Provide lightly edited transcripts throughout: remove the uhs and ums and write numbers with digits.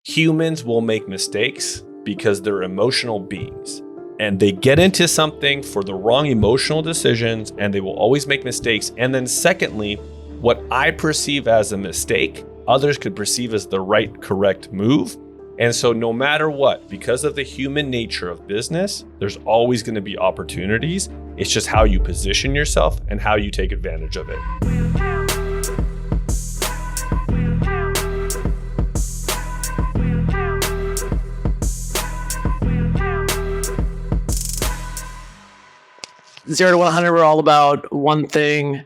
Humans will make mistakes because they're emotional beings. And they get into something for the wrong emotional decisions, and they will always make mistakes. And then secondly, what I perceive as a mistake, others could perceive as the right, correct move. And so no matter what, because of the human nature of business, there's always going to be opportunities. It's just how you position yourself and how you take advantage of it. Zero to 100, we're all about one thing: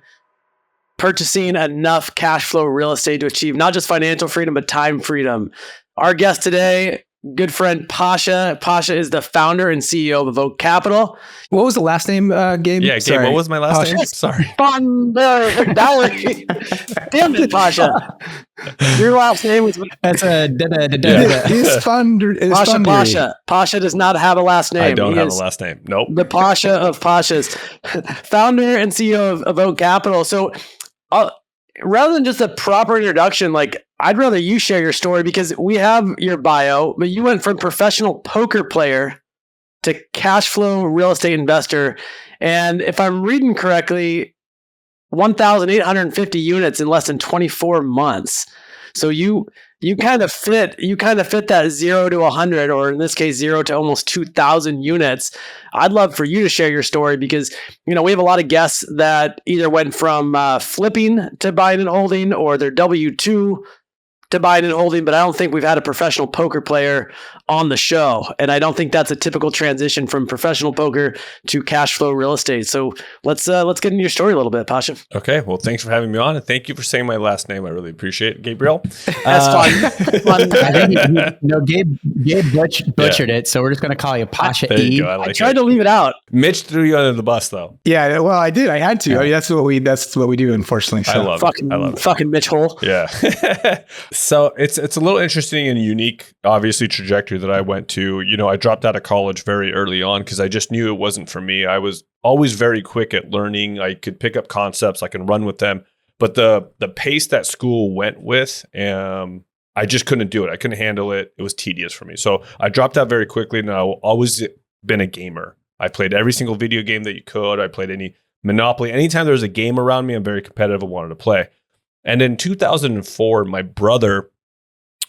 purchasing enough cash flow real estate to achieve not just financial freedom, but time freedom. Our guest today, good friend Pasha. Pasha is the founder and CEO of Evoke Capital. What was the last name, Gabe? Yeah, Gabe, what was my last name? Sorry. Esfandiary. Damn it, Pasha. Your last name was... That's a... Esfandiary. Pasha does not have a last name. I don't have a last name. Nope. The Pasha of Pashas. Founder and CEO of Evoke Capital. So rather than just a proper introduction, like, I'd rather you share your story, because we have your bio, but you went from professional poker player to cash flow real estate investor. And if I'm reading correctly, 1,850 units in less than 24 months. So you kind of fit that 0 to 100, or in this case, 0 to almost 2,000 units. I'd love for you to share your story, because, we have a lot of guests that either went from flipping to buying and holding, or they're W-2 to buying and holding, but I don't think we've had a professional poker player on the show. And I don't think that's a typical transition from professional poker to cash flow real estate. So let's get into your story a little bit, Pasha. Okay. Well, thanks for having me on, and thank you for saying my last name. I really appreciate it, Gabriel. That's fun. I think Gabe butchered it, so we're just going to call you Pasha There E. you go. I tried to leave it out. Mitch threw you under the bus, though. Yeah, well, I did. I had to. Yeah. I mean, that's what we do, unfortunately. So. I love it. Fucking Mitch Hole. Yeah. So it's a little interesting and unique, obviously, trajectory that I went to. I dropped out of college very early on because I just knew it wasn't for me. I was always very quick at learning. I could pick up concepts. I can run with them. But the pace that school went with, I just couldn't do it. I couldn't handle it. It was tedious for me. So I dropped out very quickly, and I've always been a gamer. I played every single video game that you could. I played any Monopoly. Anytime there was a game around me, I'm very competitive and wanted to play. And in 2004, my brother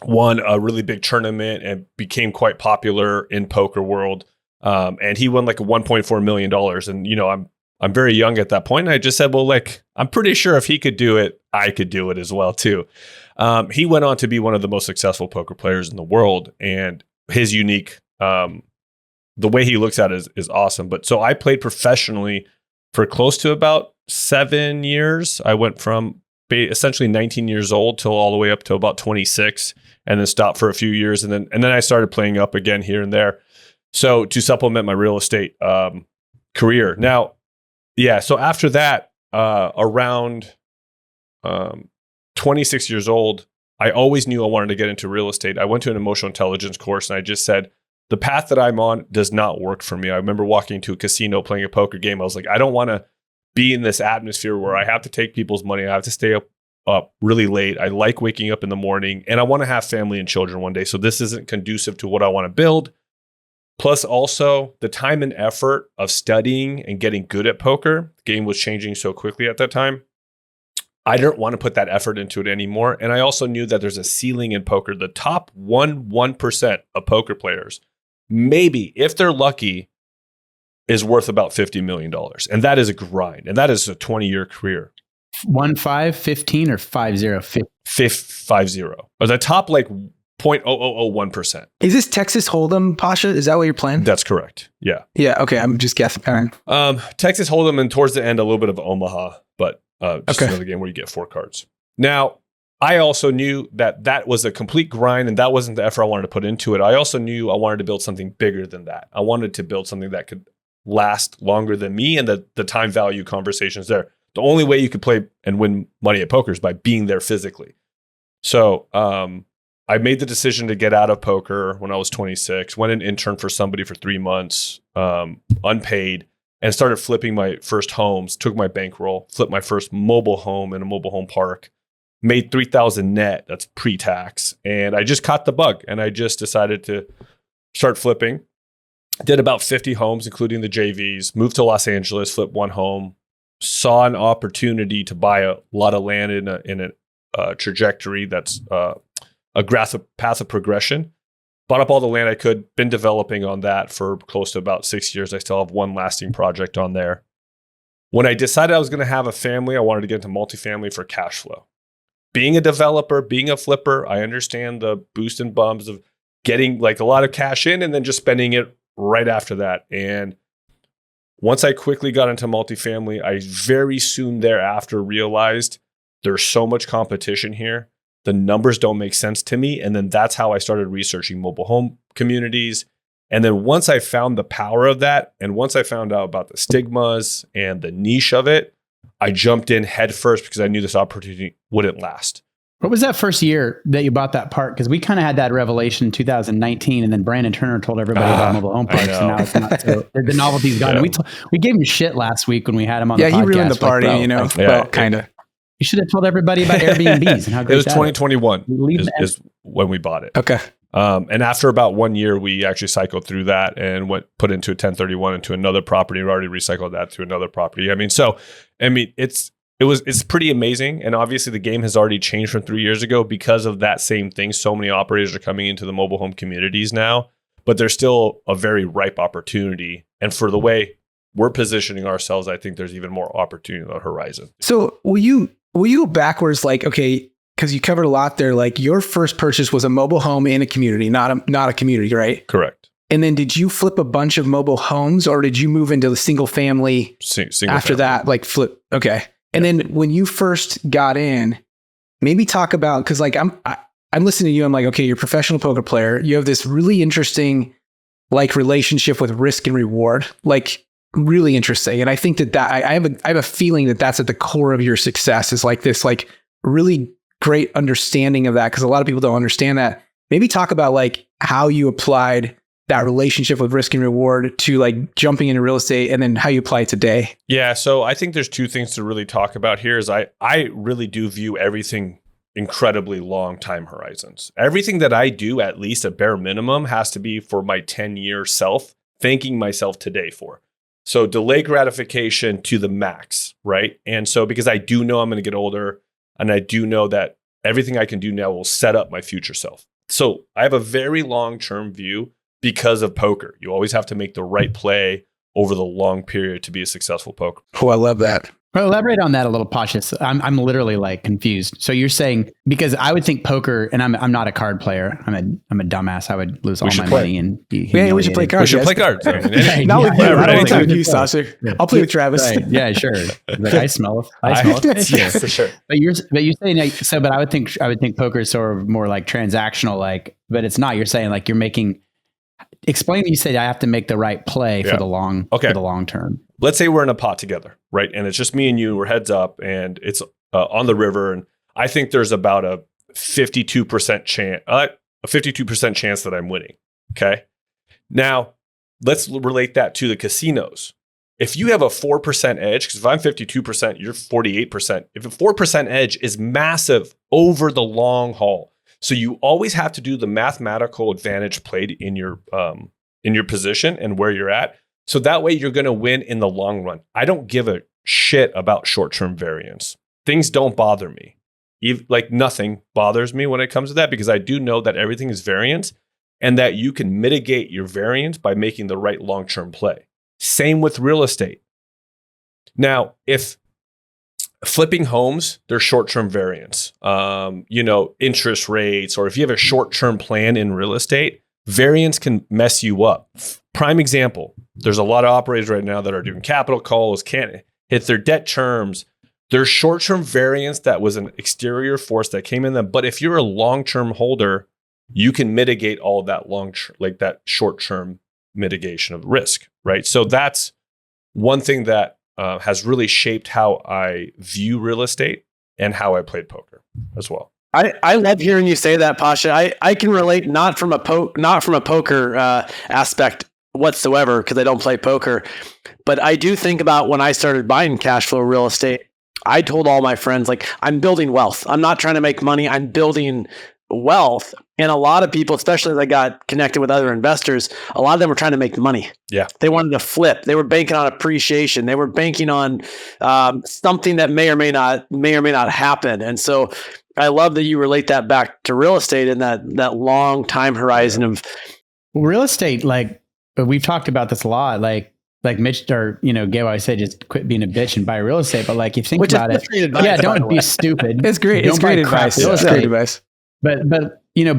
won a really big tournament and became quite popular in poker world. And he won like $1.4 million. And, I'm very young at that point. And I just said, well, I'm pretty sure if he could do it, I could do it as well, too. He went on to be one of the most successful poker players in the world. And his unique, the way he looks at it is awesome. But so I played professionally for close to about 7 years. I went from essentially 19 years old till all the way up to about 26, and then stopped for a few years. And then I started playing up again here and there. So to supplement my real estate career. Now, yeah. So after that, around 26 years old, I always knew I wanted to get into real estate. I went to an emotional intelligence course, and I just said, the path that I'm on does not work for me. I remember walking into a casino, playing a poker game. I was like, I don't want to be in this atmosphere where I have to take people's money. I have to stay up really late. I like waking up in the morning, and I want to have family and children one day. So this isn't conducive to what I want to build. Plus also the time and effort of studying and getting good at poker. The game was changing so quickly at that time. I didn't want to put that effort into it anymore. And I also knew that there's a ceiling in poker. The top 1% of poker players, maybe if they're lucky, is worth about $50 million. And that is a grind. And that is a 20-year career. 15, or 50? 50. Or the top 0.0001%. Is this Texas Hold'em, Pasha? Is that what you're playing? That's correct. Yeah. Yeah. Okay. I'm just guessing. All right. Texas Hold'em, and towards the end, a little bit of Omaha, but just another game where you get 4 cards. Now, I also knew that was a complete grind, and that wasn't the effort I wanted to put into it. I also knew I wanted to build something bigger than that. I wanted to build something that could last longer than me, and the time value conversations there. The only way you could play and win money at poker is by being there physically. So I made the decision to get out of poker when I was 26, went and interned for somebody for 3 months, unpaid, and started flipping my first homes, took my bankroll, flipped my first mobile home in a mobile home park, made 3,000 net. That's pre-tax. And I just caught the bug and I just decided to start flipping. Did about 50 homes, including the JVs, moved to Los Angeles, flipped one home, saw an opportunity to buy a lot of land in a trajectory that's a path of progression. Bought up all the land I could, been developing on that for close to about 6 years. I still have one lasting project on there. When I decided I was going to have a family, I wanted to get into multifamily for cash flow. Being a developer, being a flipper, I understand the boost and bumps of getting like a lot of cash in and then just spending it right after that. And once I quickly got into multifamily, I very soon thereafter realized there's so much competition here. The numbers don't make sense to me. And then that's how I started researching mobile home communities. And then once I found the power of that, and once I found out about the stigmas and the niche of it, I jumped in head first because I knew this opportunity wouldn't last. What was that first year that you bought that park? Because we kind of had that revelation in 2019, and then Brandon Turner told everybody about mobile home parks, and now it's not. So the novelty's gone. Yeah. We gave him shit last week when we had him on the podcast. Yeah, he ruined the party, well, kind of. You should have told everybody about Airbnbs and how great it was 2021 is when we bought it. Okay. And after about 1 year, we actually cycled through that and put into a 1031 into another property. We already recycled that to another property. It's pretty amazing. And obviously the game has already changed from 3 years ago because of that same thing. So many operators are coming into the mobile home communities now, but there's still a very ripe opportunity. And for the way we're positioning ourselves, I think there's even more opportunity on the horizon. So will you go backwards? Like, okay, because you covered a lot there. Like your first purchase was a mobile home in a community, not a community, right? Correct. And then did you flip a bunch of mobile homes, or did you move into the single family after that? Like flip. Okay. And then when you first got in, maybe talk about, because like I'm listening to you. I'm like, okay, you're a professional poker player. You have this really interesting like relationship with risk and reward, like really interesting. And I think that I have a feeling that that's at the core of your success, is like this like really great understanding of that, because a lot of people don't understand that. Maybe talk about like how you applied that relationship with risk and reward to like jumping into real estate, and then how you apply it today. Yeah. So I think there's two things to really talk about here is I really do view everything incredibly long time horizons. Everything that I do, at least a bare minimum, has to be for my 10-year self, thanking myself today for. So delay gratification to the max, right? And so because I do know I'm going to get older, and I do know that everything I can do now will set up my future self. So I have a very long-term view because of poker. You always have to make the right play over the long period to be a successul poker. Oh, I love that. Well, elaborate on that a little, Pasha. I'm literally like confused. So you're saying, because I would think poker, and I'm not a card player. I'm a dumbass. I would lose all my money and be we should play cards. We should play cards. Not with you. I don't want to play with you, Sasha. I'll play with Travis. Right. Yeah, sure. Like, I smell it. Yeah, for sure. But you're saying like, so. But I would think poker is sort of more like transactional, like. But it's not. You're saying like you're making. Explain. You said I have to make the right play for the long term. Let's say we're in a pot together, right? And it's just me and you, we're heads up, and it's on the river. And I think there's about a 52% chance that I'm winning. Okay. Now let's relate that to the casinos. If you have a 4% edge, because if I'm 52%, you're 48%. If a 4% edge is massive over the long haul. So you always have to do the mathematical advantage played in your position and where you're at. So that way you're going to win in the long run. I don't give a shit about short-term variance. Things don't bother me. Like nothing bothers me when it comes to that, because I do know that everything is variance and that you can mitigate your variance by making the right long-term play. Same with real estate. Now, if flipping homes, there's short-term variance, interest rates, or if you have a short-term plan in real estate, variance can mess you up. Prime example, there's a lot of operators right now that are doing capital calls, can't hit their debt terms. There's short-term variance that was an exterior force that came in them. But if you're a long-term holder, you can mitigate all of that that short-term mitigation of risk, right? So that's one thing that has really shaped how I view real estate and how I played poker as well. I love hearing you say that, Pasha. I can relate not from a poker aspect whatsoever, because I don't play poker, but I do think about when I started buying cash flow real estate. I told all my friends, like, I'm building wealth. I'm not trying to make money. I'm building wealth. And a lot of people, especially as I got connected with other investors, a lot of them were trying to make money. Yeah. They wanted to flip. They were banking on appreciation. They were banking on something that may or may not happen. And so I love that you relate that back to real estate and that long time horizon of real estate. Like, but we've talked about this a lot. Like Mitch or, Gabe always said, just quit being a bitch and buy real estate. But like, you think about it, don't be stupid. It's great. It's great advice. It's great advice. But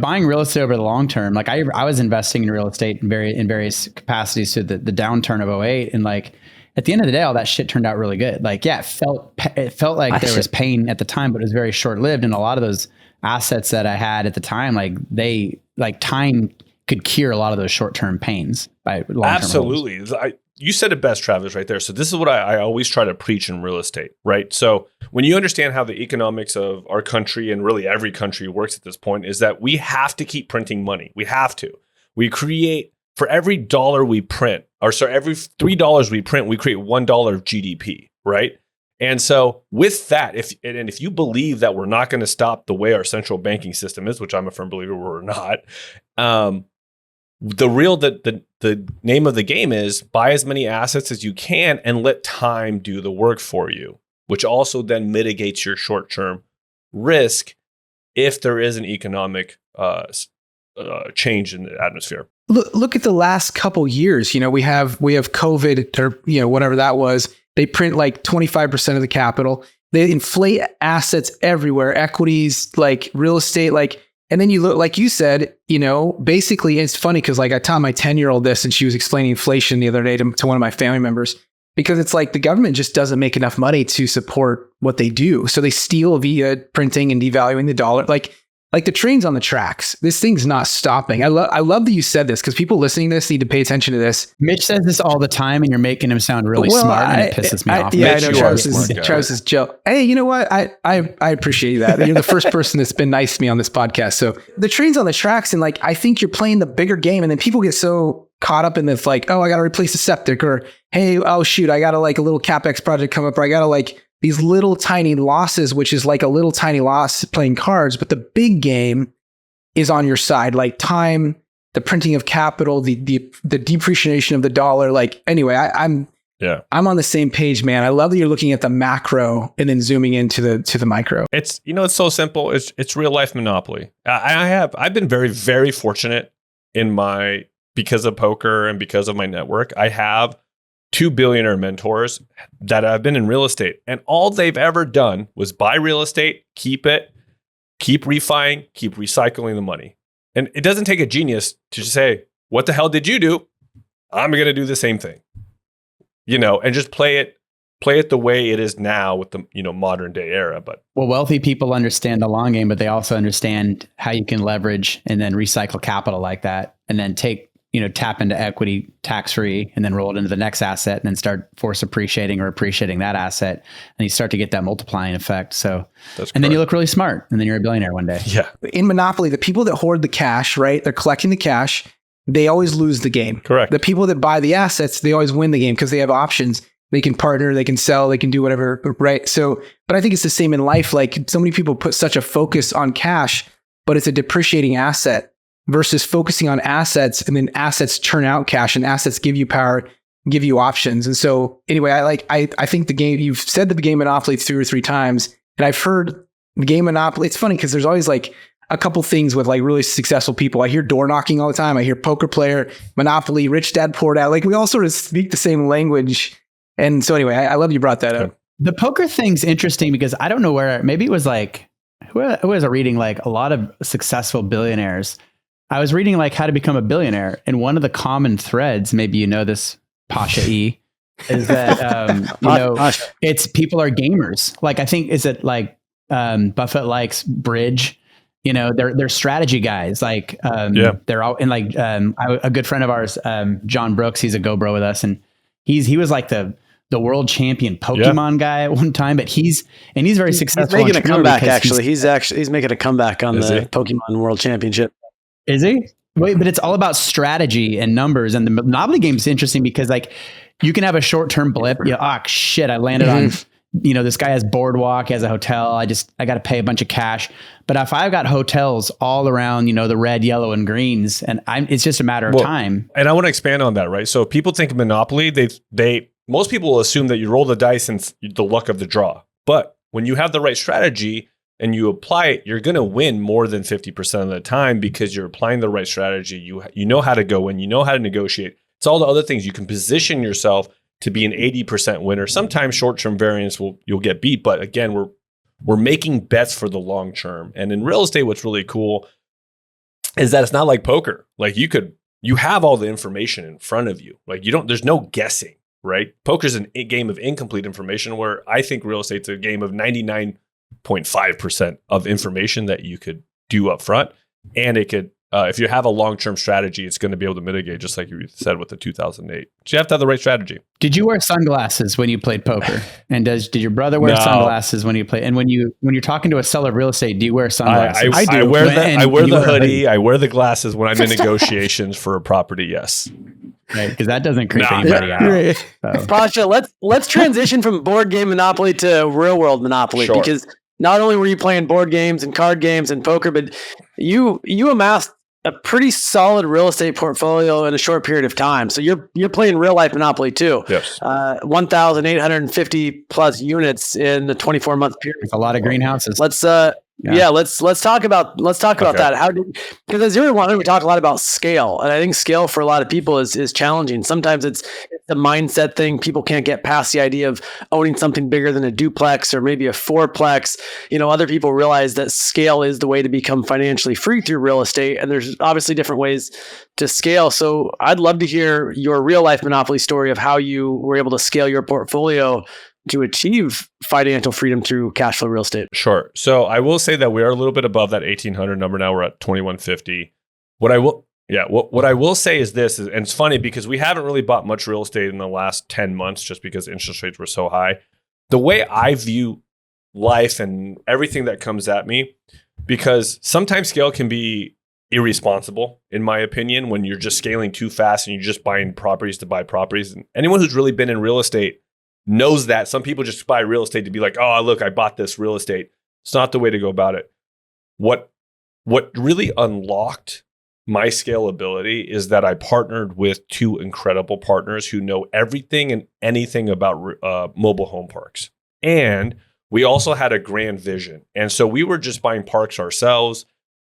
buying real estate over the long term, like I was investing in real estate in various capacities through the downturn of 2008, and like at the end of the day, all that shit turned out really good. Like, yeah, it felt like there was pain at the time, but it was very short lived. And a lot of those assets that I had at the time, time could cure a lot of those short term pains by long term. Absolutely. You said it best, Travis, right there. So this is what I always try to preach in real estate, right? So when you understand how the economics of our country and really every country works at this point, is that we have to keep printing money. We have to. We create, for every dollar we print, every $3 we print, we create $1 of GDP, right? And so with that, if you believe that we're not going to stop the way our central banking system is, which I'm a firm believer we're not, the name of the game is buy as many assets as you can and let time do the work for you, which also then mitigates your short-term risk if there is an economic change in the atmosphere. Look at the last couple years. We have COVID or whatever that was. They print like 25% of the capital. They inflate assets everywhere, equities, like real estate, like. And then you look, like you said, basically it's funny because like I taught my 10-year-old this and she was explaining inflation the other day to one of my family members, because it's like the government just doesn't make enough money to support what they do. So they steal via printing and devaluing the dollar. Like the train's on the tracks. This thing's not stopping. I love that you said this because people listening to this need to pay attention to this. Mitch says this all the time and you're making him sound really smart and it pisses me off. Yeah, Mitch, I know Travis is Joe. Hey, you know what? I appreciate that. You're the first person that's been nice to me on this podcast. So the train's on the tracks and like I think you're playing the bigger game, and then people get so caught up in this like, oh, I got to replace the septic, or hey, oh shoot, I got to like a little CapEx project come up, or I got to like these little tiny losses, which is like a little tiny loss playing cards, but the big game is on your side, like time, the printing of capital, the depreciation of the dollar. Like, anyway, I'm on the same page, man. I love that you're looking at the macro and then zooming into the micro. It's, it's so simple. It's real life Monopoly. I've been very, very fortunate because of poker and because of my network. I have 2 billionaire mentors that have been in real estate, and all they've ever done was buy real estate, keep it, keep refining, keep recycling the money. And it doesn't take a genius to just say, what the hell did you do? I'm going to do the same thing, and just play it the way it is now with the, modern day era. But wealthy people understand the long game, but they also understand how you can leverage and then recycle capital like that, and then tap into equity tax-free and then roll it into the next asset and then start force appreciating or appreciating that asset. And you start to get that multiplying effect. So, and then you look really smart and then you're a billionaire one day. Yeah. In Monopoly, the people that hoard the cash, right? They're collecting the cash. They always lose the game. Correct. The people that buy the assets, they always win the game because they have options. They can partner, they can sell, they can do whatever, right? So, but I think it's the same in life. Like so many people put such a focus on cash, but it's a depreciating asset, versus focusing on assets, and then assets churn out cash and assets give you power, give you options. And so anyway, I think the game, you've said the game Monopoly 2 or 3 times, and I've heard the game Monopoly. It's funny because there's always like a couple things with like really successful people. I hear door knocking all the time. I hear poker player, Monopoly, rich dad, poor dad. Like we all sort of speak the same language. And so anyway, I love you brought that up. The poker thing's interesting because I don't know where, maybe it was like, who was I reading? Like a lot of successful billionaires. I was reading like how to become a billionaire, and one of the common threads, maybe you know this, Pasha E, is that it's people are gamers. Like I think is it like Buffett likes bridge. They're strategy guys. Like they're all and like a good friend of ours, John Brooks. He's a GoBro with us, and he was like the world champion Pokemon guy at one time, but he's very successful. He's making a comeback. Actually, he's making a comeback on the Pokemon World Championship. Is he? Wait, but it's all about strategy and numbers. And the Monopoly game is interesting because like you can have a short-term blip. Shit, I landed on this guy has boardwalk, has a hotel. I got to pay a bunch of cash. But if I've got hotels all around, the red, yellow, and greens, and it's just a matter of time. And I want to expand on that, right? So people think Monopoly, most people will assume that you roll the dice and the luck of the draw. But when you have the right strategy and you apply it, you're going to win more than 50% of the time because you're applying the right strategy. You know how to go in, you know how to negotiate. It's all the other things. You can position yourself to be an 80% winner. Sometimes short-term variance you'll get beat, but again, we're making bets for the long term. And in real estate, what's really cool is that it's not like poker. Like you have all the information in front of you. Like there's no guessing, right? Poker's a game of incomplete information, where I think real estate's a game of 99.5% of information that you could do up front. And it could, if you have a long-term strategy, it's going to be able to mitigate, just like you said with the 2008. So you have to have the right strategy. Did you wear sunglasses when you played poker? And did your brother wear sunglasses when you play? And when you're talking to a seller of real estate, do you wear sunglasses? I do. I wear the hoodie. I wear the glasses when I'm in negotiations for a property. Yes. Right, because that doesn't creep anybody out. So. Pasha, let's transition from board game Monopoly to real world Monopoly, because not only were you playing board games and card games and poker, but you amassed a pretty solid real estate portfolio in a short period of time. So you're playing real life Monopoly too. Yes. 1,850 plus units in the 24-month period. That's a lot of greenhouses. Let's talk about that. Because as you're wondering, we talk a lot about scale, and I think scale for a lot of people is challenging. Sometimes it's a mindset thing. People can't get past the idea of owning something bigger than a duplex or maybe a fourplex. Other people realize that scale is the way to become financially free through real estate, and there's obviously different ways to scale. So I'd love to hear your real life Monopoly story of how you were able to scale your portfolio to achieve financial freedom through cash flow real estate. Sure. So I will say that we are a little bit above that 1,800 number now. We're at 2,150. What I will say is this, and it's funny because we haven't really bought much real estate in the last 10 months just because interest rates were so high. The way I view life and everything that comes at me, because sometimes scale can be irresponsible, in my opinion, when you're just scaling too fast and you're just buying properties to buy properties. And anyone who's really been in real estate knows that some people just buy real estate to be like, oh, look, I bought this real estate. It's not the way to go about it. What really unlocked my scalability is that I partnered with two incredible partners who know everything and anything about mobile home parks. And we also had a grand vision. And so we were just buying parks ourselves.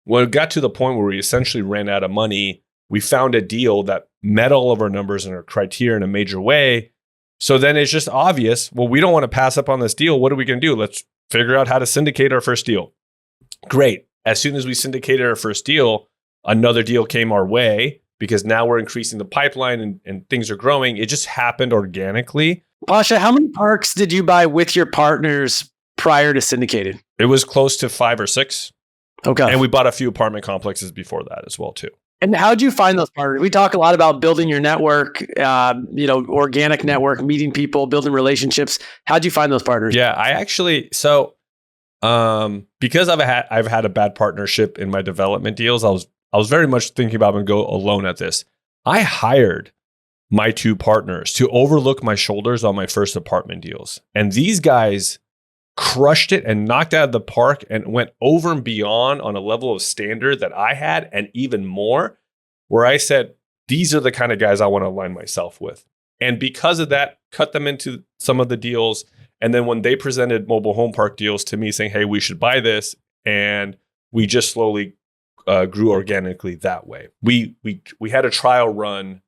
When it got to the point where we essentially ran out of money, we found a deal that met all of our numbers and our criteria in a major way. So then it's just obvious, well, we don't want to pass up on this deal. What are we going to do? Let's figure out how to syndicate our first deal. Great. As soon as we syndicated our first deal, another deal came our way because now we're increasing the pipeline and things are growing. It just happened organically. Pasha, how many parks did you buy with your partners prior to syndicated? It was close to 5 or 6. Okay. And we bought a few apartment complexes before that as well, too. And how'd you find those partners? We talk a lot about building your network, organic network, meeting people, building relationships. How'd you find those partners? Yeah, I actually, because I've had a bad partnership in my development deals, I was very much thinking about I'm going to go alone at this. I hired my two partners to overlook my shoulders on my first apartment deals. And these guys crushed it and knocked out of the park and went over and beyond on a level of standard that I had and even more, where I said, these are the kind of guys I want to align myself with. And because of that, cut them into some of the deals. And then when they presented mobile home park deals to me saying, hey, we should buy this. And we just slowly grew organically that way. We had a trial run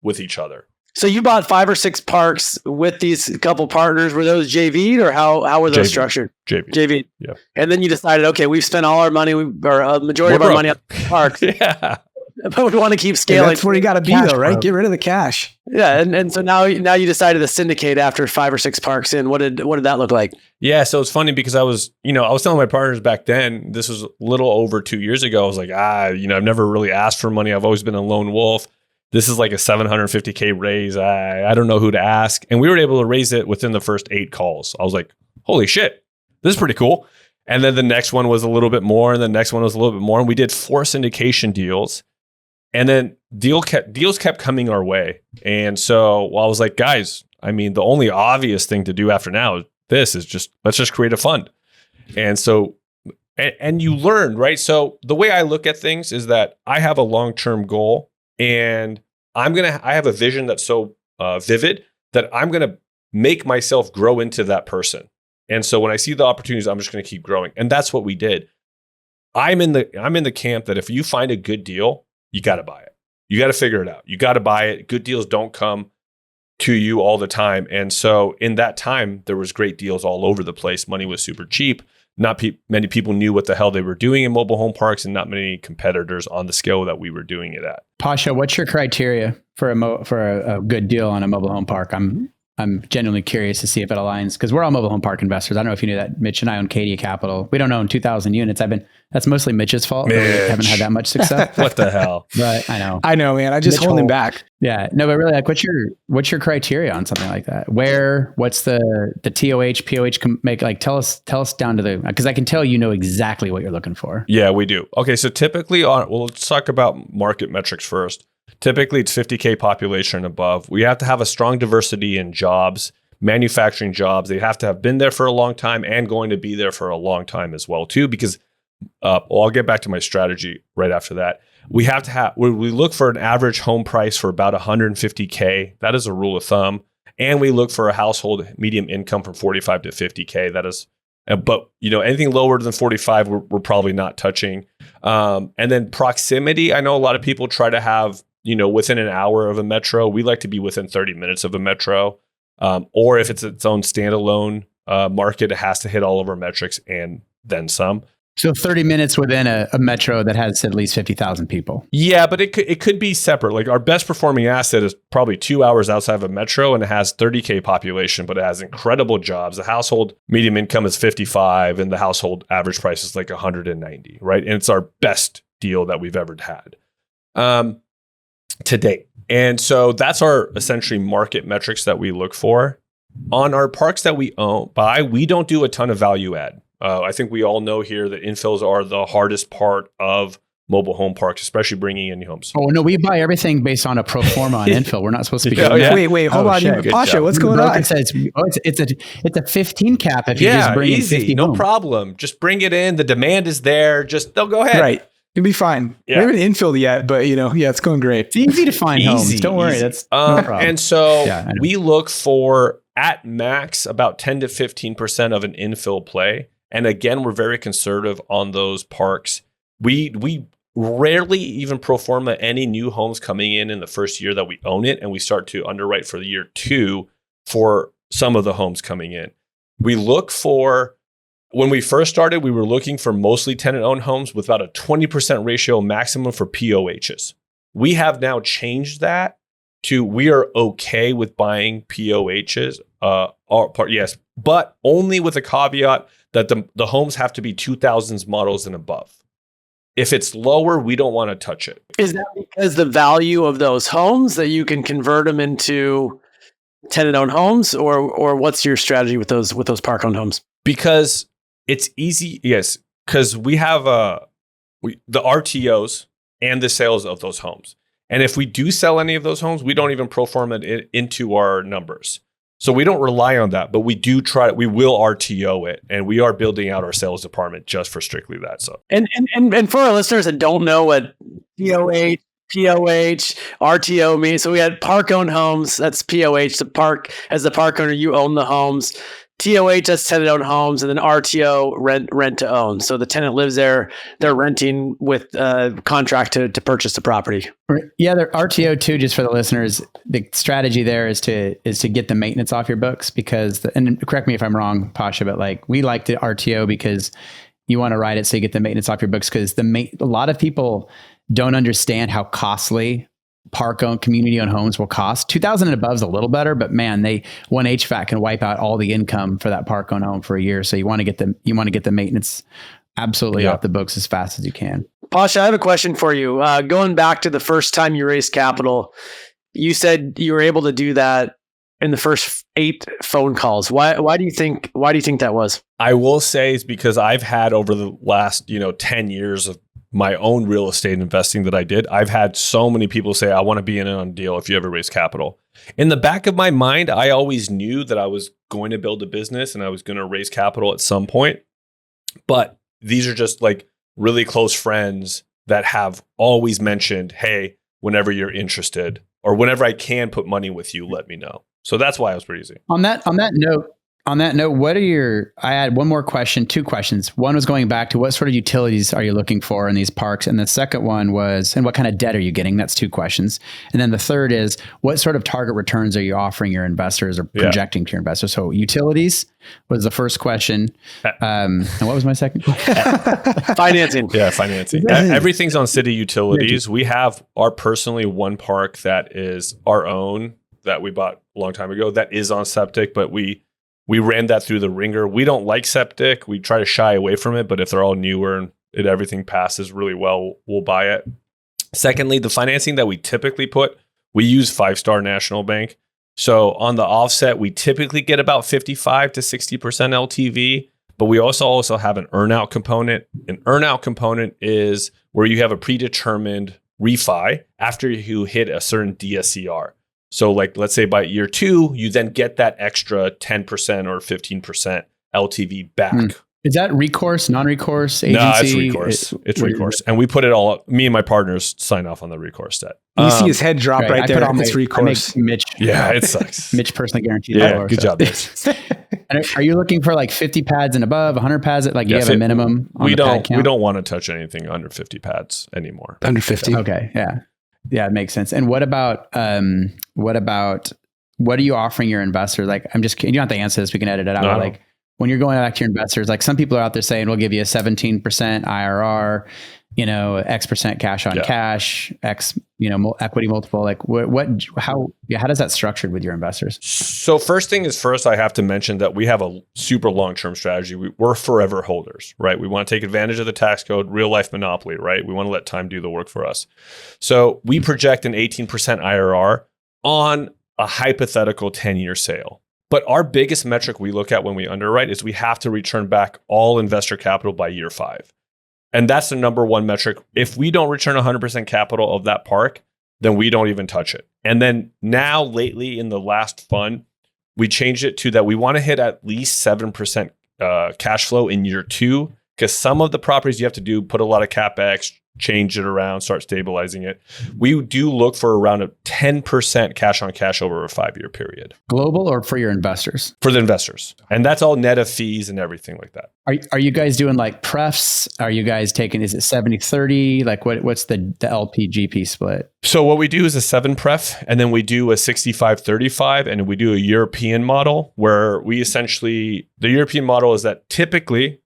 with each other. So you bought 5 or 6 parks with these couple partners. Were those JV'd or how were those structured? JV'd. Yeah. And then you decided, okay, we've spent all our money or a majority of our money on parks. Yeah. But we want to keep scaling. That's where you got to be though, right? Get rid of the cash. Yeah. And so now you decided to syndicate after 5 or 6 parks in. What did that look like? Yeah. So it's funny because I was telling my partners back then, this was a little over 2 years ago. I was like, I've never really asked for money. I've always been a lone wolf. This is like a $750K raise. I don't know who to ask. And we were able to raise it within the first 8 calls. I was like, holy shit, this is pretty cool. And then the next one was a little bit more. And the next one was a little bit more. And we did 4 syndication deals. And then deals kept coming our way. And so I was like, guys, the only obvious thing to do after now is let's just create a fund. And so, and you learn, right? So the way I look at things is that I have a long-term goal, and I have a vision that's so vivid that I'm going to make myself grow into that person. And so when I see the opportunities, I'm just going to keep growing. And that's what we did. I'm in the camp that if you find a good deal, you got to buy it. You got to figure it out. You got to buy it. Good deals don't come to you all the time. And so in that time, there was great deals all over the place. Money was super cheap. Not many people knew what the hell they were doing in mobile home parks, and not many competitors on the scale that we were doing it at. Pasha, what's your criteria for a good deal on a mobile home park? I'm genuinely curious to see if it aligns, because we're all mobile home park investors. I don't know if you knew that. Mitch and I own Cadia Capital. We don't own 2,000 units. That's mostly Mitch's fault. We haven't had that much success. What the hell? But I know, man. I just hold him back. Yeah, no, but really, like, what's your criteria on something like that? What's the TOH, POH make? Like, tell us down to because I can tell you know exactly what you're looking for. Yeah, we do. Okay, so typically let's talk about market metrics first. Typically, it's 50K population and above. We have to have a strong diversity in jobs, manufacturing jobs. They have to have been there for a long time and going to be there for a long time as well, too, because I'll get back to my strategy right after that. We look for an average home price for about 150K. That is a rule of thumb. And we look for a household medium income from 45 to 50K. That is, but anything lower than 45, we're probably not touching. And then proximity. I know a lot of people try to have within an hour of a metro. We like to be within 30 minutes of a metro. Or if it's its own standalone market, it has to hit all of our metrics and then some. So 30 minutes within a metro that has at least 50,000 people. Yeah, but it could be separate. Like our best performing asset is probably 2 hours outside of a metro, and it has 30K population, but it has incredible jobs. The household medium income is 55, and the household average price is like 190, right? And it's our best deal that we've ever had to date. And so that's our essentially market metrics that we look for. On our parks that we buy, we don't do a ton of value add. I think we all know here that infills are the hardest part of mobile home parks, especially bringing in new homes. Oh, no, we buy everything based on a pro forma on infill. We're not supposed to be doing that. Wait, hold on. Pasha, what's going on? It's a 15 cap if you just bring in 50 no homes. problem. Just bring it in. The demand is there. They'll go ahead. Right. You'll be fine. Yeah. We haven't infilled yet, but it's going great. It's easy to find homes. Don't worry. That's no problem. And so we look for at max about 10 to 15% of an infill play. And again, we're very conservative on those parks. We rarely even pro forma any new homes coming in the first year that we own it, and we start to underwrite for the year 2 for some of the homes coming in. We look for, when we first started, we were looking for mostly tenant-owned homes with about a 20% ratio maximum for POHs. We have now changed that to we are okay with buying POHs, yes, but only with a caveat that the homes have to be 2000s models and above. If it's lower, we don't want to touch it. Is that because the value of those homes that you can convert them into tenant-owned homes, or what's your strategy with those park-owned homes? Because it's easy, yes, because we have the RTOs and the sales of those homes. And if we do sell any of those homes, we don't even pro forma it into our numbers. So we don't rely on that, but we will RTO it, and we are building out our sales department just for strictly that. So and for our listeners that don't know what POH, RTO means, so we had park owned homes. That's POH. The park, as the park owner, you own the homes. TOH, that's tenant owned homes, and then RTO, rent to own. So the tenant lives there, they're renting with a contract to purchase the property. Yeah, they're RTO too, just for the listeners. The strategy there is to get the maintenance off your books, because and correct me if I'm wrong, Pasha, but like we like the RTO because you want to ride it so you get the maintenance off your books, because a lot of people don't understand how costly park-owned, community-owned homes will cost. 2,000 and above is a little better, but man, one HVAC can wipe out all the income for that park-owned home for a year. So you want to get the maintenance absolutely off the books as fast as you can. Pasha, I have a question for you. Going back to the first time you raised capital, you said you were able to do that in the first 8 phone calls. Why do you think that was? I will say it's because I've had over the last 10 years of my own real estate investing that I did, I've had so many people say, I want to be in on a deal if you ever raise capital. In the back of my mind, I always knew that I was going to build a business and I was going to raise capital at some point. But these are just like really close friends that have always mentioned, hey, whenever you're interested or whenever I can put money with you, let me know. So that's why it was pretty easy. On that note, what are I had one more question, two questions. One was going back to what sort of utilities are you looking for in these parks? And the second one was, and what kind of debt are you getting? That's two questions. And then the third is, what sort of target returns are you offering your investors or projecting to your investors? So utilities was the first question. And what was my second question? Financing. Yeah, financing. Everything's on city utilities. We have personally one park that is our own that we bought a long time ago that is on septic, but we ran that through the ringer. We don't like septic. We try to shy away from it, but if they're all newer and everything passes really well, we'll buy it. Secondly, the financing that we typically put, we use 5-Star National Bank. So on the offset, we typically get about 55 to 60% LTV, but we also have an earnout component. An earnout component is where you have a predetermined refi after you hit a certain DSCR. So like, let's say by year 2, you then get that extra 10% or 15% LTV back. Is that recourse, non-recourse, agency? No, it's recourse. It's recourse. And we put it all, me and my partners sign off on the recourse debt. You see his head drop right there. It's recourse. Mitch. Yeah, it sucks. Mitch personally guaranteed. Yeah, good job, Mitch. And are you looking for like 50 pads and above, 100 pads? Like you have a minimum on the pad count? We don't want to touch anything under 50 pads anymore. Under 50. Okay, yeah. Yeah, it makes sense. And what are you offering your investors? Like, I'm just kidding. You don't have to answer this. We can edit it out. No. Like when you're going back to your investors, like some people are out there saying, we'll give you a 17% IRR, X% cash on cash, X, equity multiple. Like how does that structured with your investors? So first thing is first, I have to mention that we have a super long-term strategy. We're forever holders, right? We want to take advantage of the tax code, real life monopoly, right? We want to let time do the work for us. So we project an 18% IRR on a hypothetical 10-year sale. But our biggest metric we look at when we underwrite is we have to return back all investor capital by year 5. And that's the number one metric. If we don't return 100% capital of that park, then we don't even touch it. And then now lately in the last fund, we changed it to that we want to hit at least 7% cash flow in year 2, because some of the properties you have to put a lot of CapEx, change it around, start stabilizing it. We do look for around a 10% cash on cash over a 5-year period. Global or for your investors? For the investors. And that's all net of fees and everything like that. Are you guys doing like prefs? Are you guys taking, is it 70-30? Like what's the LP-GP split? So what we do is a 7 pref, and then we do a 65-35, and we do a European model where the European model is that typically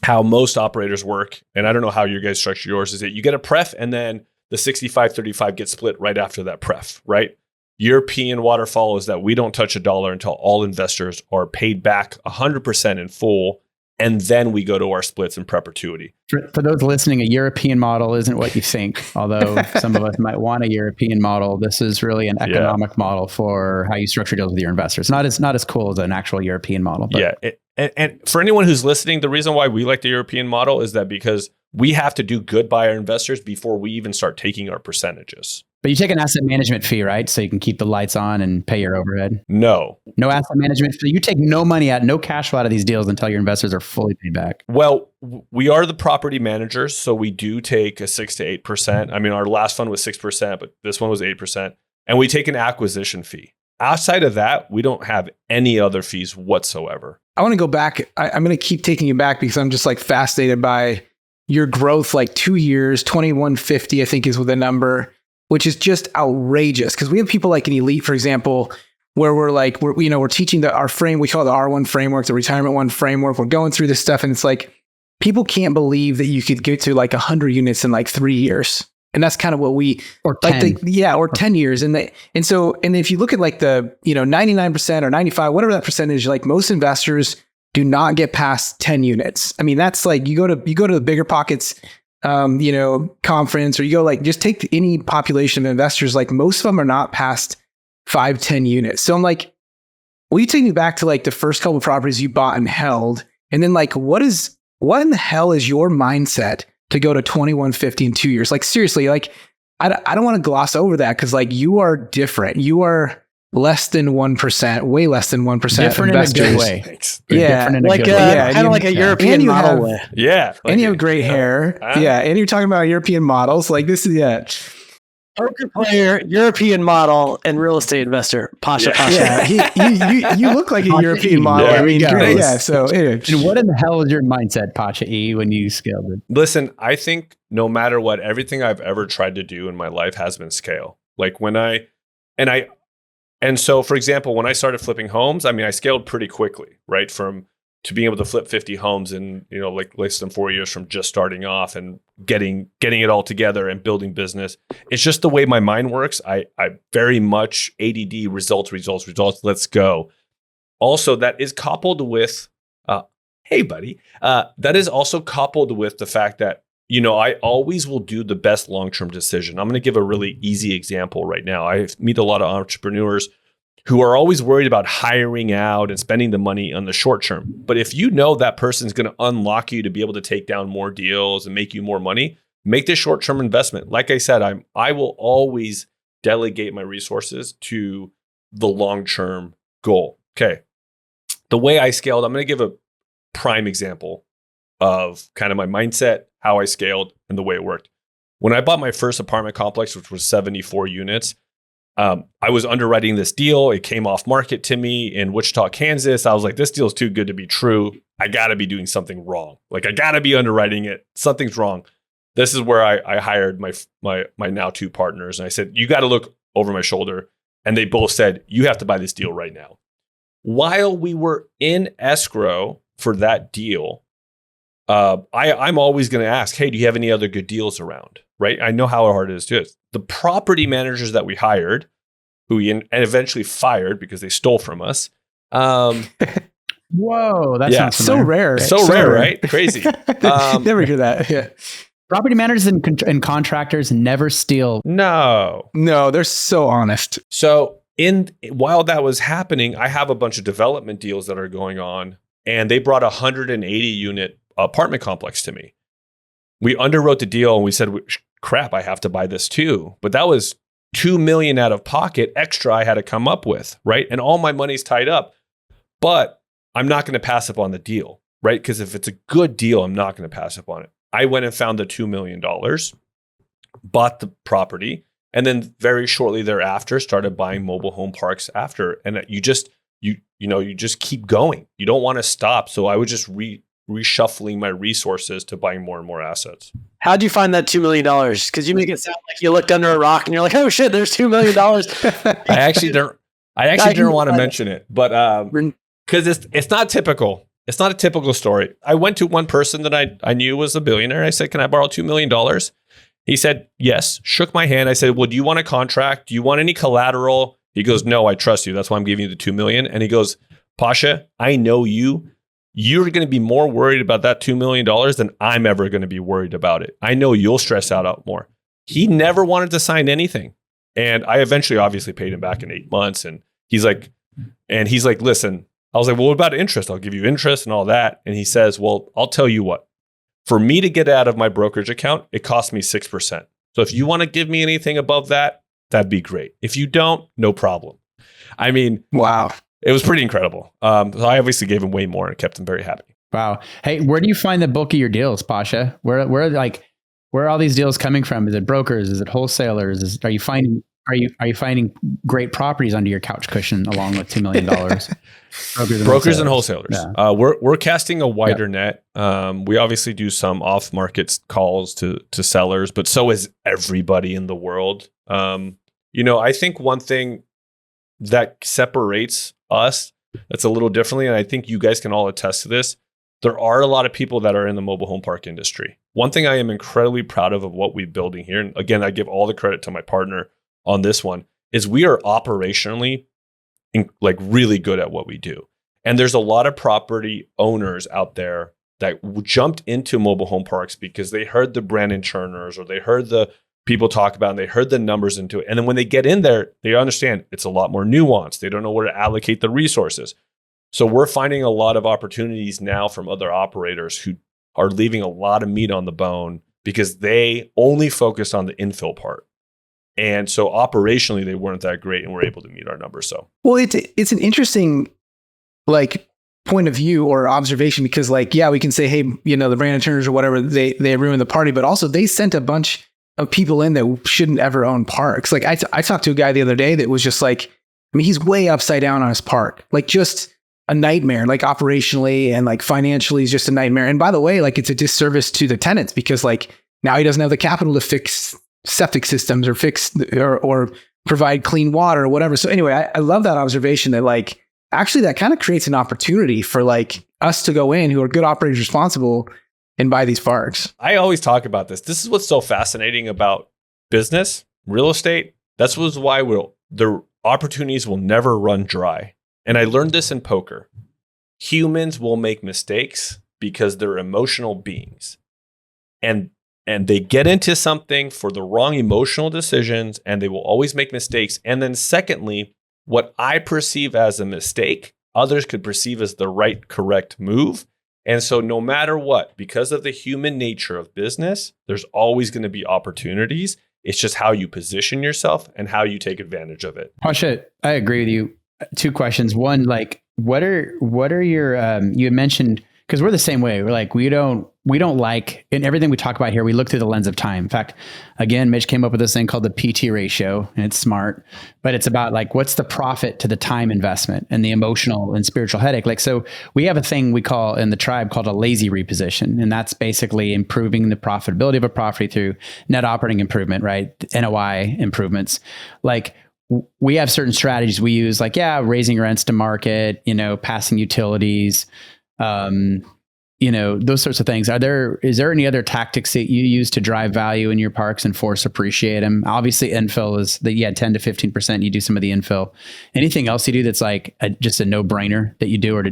how most operators work, and I don't know how you guys structure yours, is that you get a pref and then the 65-35 gets split right after that pref, right? European waterfall is that we don't touch $1 until all investors are paid back 100% in full, and then we go to our splits in perpetuity. For those listening, a European model isn't what you think, although some of us might want a European model. This is really an economic model for how you structure deals with your investors. Not as cool as an actual European model. But. Yeah. And for anyone who's listening, the reason why we like the European model is that because we have to do good by our investors before we even start taking our percentages. But you take an asset management fee, right? So you can keep the lights on and pay your overhead. No asset management fee. You take no money out, no cash flow out of these deals until your investors are fully paid back. Well, we are the property managers, so we do take a 6 to 8%. I mean, our last fund was 6%, but this one was 8%. And we take an acquisition fee. Outside of that, we don't have any other fees whatsoever. I want to go back. I'm going to keep taking you back because I'm just like fascinated by your growth, like 2 years, 2150, I think is the number, which is just outrageous. Because we have people like an Elite, for example, where we're teaching our frame, we call it the R1 framework, the retirement one framework. We're going through this stuff and it's like, people can't believe that you could get to like 100 units in like 3 years. And that's kind of what we, or 10. Or 10 years. And if you look at like the, 99% or 95, whatever that percentage, like most investors do not get past 10 units. I mean, that's like, you go to the Bigger Pockets, conference, or you go like, just take any population of investors, like most of them are not past 5-10 units. So I'm like, will you take me back to like the first couple of properties you bought and held? And then like, what in the hell is your mindset to go to 2150 in 2 years? Like seriously, like I don't want to gloss over that because like you are different. You are less than 1%, way less than 1% Different investors. in a good way. Yeah, Different in a Like good way. kind of like a European And you model have- way. Yeah. And you have great hair. Yeah. And you're talking about European models. Like this is, Poker player, European model, and real estate investor. Pasha. Yeah. You look like a Pasha European E. model. Yeah, I mean, there we go. great. Yeah. So, anyway. And what in the hell was your mindset, Pasha E, when you scaled it? Listen, I think no matter what, everything I've ever tried to do in my life has been scale. Like and so for example, when I started flipping homes, I mean, I scaled pretty quickly, right? To being able to flip 50 homes in, like less than 4 years from just starting off and getting it all together and building business. It's just the way my mind works. I very much ADD, results, let's go. Also, that is coupled with, hey buddy, that is also coupled with the fact that, I always will do the best long-term decision. I'm going to give a really easy example right now. I meet a lot of entrepreneurs who are always worried about hiring out and spending the money on the short term. But if you know that person's going to unlock you to be able to take down more deals and make you more money, make this short-term investment. Like I said, I will always delegate my resources to the long-term goal. Okay. The way I scaled, I'm going to give a prime example of kind of my mindset, how I scaled, and the way it worked. When I bought my first apartment complex, which was 74 units, I was underwriting this deal. It came off market to me in Wichita, Kansas. I was like, this deal is too good to be true. I got to be doing something wrong. Like I got to be underwriting it. Something's wrong. This is where I hired my now two partners. And I said, you got to look over my shoulder. And they both said, you have to buy this deal right now. While we were in escrow for that deal, I'm always going to ask, hey, do you have any other good deals around? Right? I know how hard it is to do it. The property managers that we hired, who we and eventually fired because they stole from us. Whoa, that sounds so familiar. rare. So rare, right? Crazy. Never hear that. Yeah. Property managers and contractors never steal. No, they're so honest. So while that was happening, I have a bunch of development deals that are going on, and they brought a 180 unit apartment complex to me. We underwrote the deal and we said, crap, I have to buy this too. But that was $2 million out of pocket extra I had to come up with, right? And all my money's tied up, but I'm not going to pass up on the deal, right? Because if it's a good deal, I'm not going to pass up on it. I went and found the $2 million, bought the property, and then very shortly thereafter started buying mobile home parks after. And you just keep going. You don't want to stop. So I would just reshuffling my resources to buying more and more assets. How'd you find that $2 million? Because you make it sound like you looked under a rock and you're like, oh shit, there's $2 million. I actually didn't want to mention it, but because it's not typical. It's not a typical story. I went to one person that I knew was a billionaire. I said, can I borrow $2 million? He said, yes, shook my hand. I said, well, do you want a contract? Do you want any collateral? He goes, no, I trust you. That's why I'm giving you the $2 million. And he goes, Pasha, I know you. You're going to be more worried about that $2 million than I'm ever going to be worried about it. I know you'll stress out more. He never wanted to sign anything. And I eventually obviously paid him back in 8 months. And he's like, listen, I was like, well, what about interest? I'll give you interest and all that. And he says, well, I'll tell you what, for me to get out of my brokerage account, it cost me 6%. So if you want to give me anything above that, that'd be great. If you don't, no problem. I mean, wow. It was pretty incredible. So I obviously gave him way more and kept him very happy. Wow. Hey, where do you find the bulk of your deals, Pasha? Where are all these deals coming from? Is it brokers? Is it wholesalers? Are you finding great properties under your couch cushion along with $2 million? Brokers and wholesalers. Yeah. We're casting a wider net. We obviously do some off-market calls to sellers, but so is everybody in the world. I think one thing that separates us that's a little differently, and I think you guys can all attest to this, there are a lot of people that are in the mobile home park industry. One thing I am incredibly proud of what we're building here, and again, I give all the credit to my partner on this one, is we are operationally really good at what we do. And there's a lot of property owners out there that jumped into mobile home parks because they heard the Brandon Churners or they heard the people talk about, and they heard the numbers into it. And then when they get in there, they understand it's a lot more nuanced. They don't know where to allocate the resources. So we're finding a lot of opportunities now from other operators who are leaving a lot of meat on the bone because they only focus on the infill part. And so operationally, they weren't that great, and we're able to meet our numbers. So, well, it's an interesting like point of view or observation, because like, yeah, we can say, hey, the Brandon Turners or whatever, they ruined the party, but also they sent a bunch of people in that shouldn't ever own parks. Like I talked to a guy the other day that was just like, I mean, he's way upside down on his park, like just a nightmare, like operationally and like financially is just a nightmare. And by the way, like it's a disservice to the tenants, because like now he doesn't have the capital to fix septic systems or or provide clean water or whatever. So anyway, I love that observation that like, actually that kind of creates an opportunity for like us to go in who are good operators responsible and buy these parks. I always talk about this. This is what's so fascinating about business, real estate. That's why the opportunities will never run dry. And I learned this in poker. Humans will make mistakes because they're emotional beings. And they get into something for the wrong emotional decisions, and they will always make mistakes. And then secondly, what I perceive as a mistake, others could perceive as the right, correct move. And so no matter what, because of the human nature of business, there's always going to be opportunities. It's just how you position yourself and how you take advantage of it. Pasha, I agree with you. 2 questions. One, like, what are your, you had mentioned, because we're the same way. We're like, we don't like, in everything we talk about here, we look through the lens of time. In fact, again, Mitch came up with this thing called the PT ratio, and it's smart, but it's about like, what's the profit to the time investment and the emotional and spiritual headache? Like, so we have a thing we call in the tribe called a lazy reposition. And that's basically improving the profitability of a property through net operating improvement, right? NOI improvements. Like, we have certain strategies we use, like, raising rents to market, passing utilities, those sorts of things. Is there any other tactics that you use to drive value in your parks and force appreciate them? Obviously infill is that 10 to 15%, you do some of the infill. Anything else you do that's like just a no brainer that you do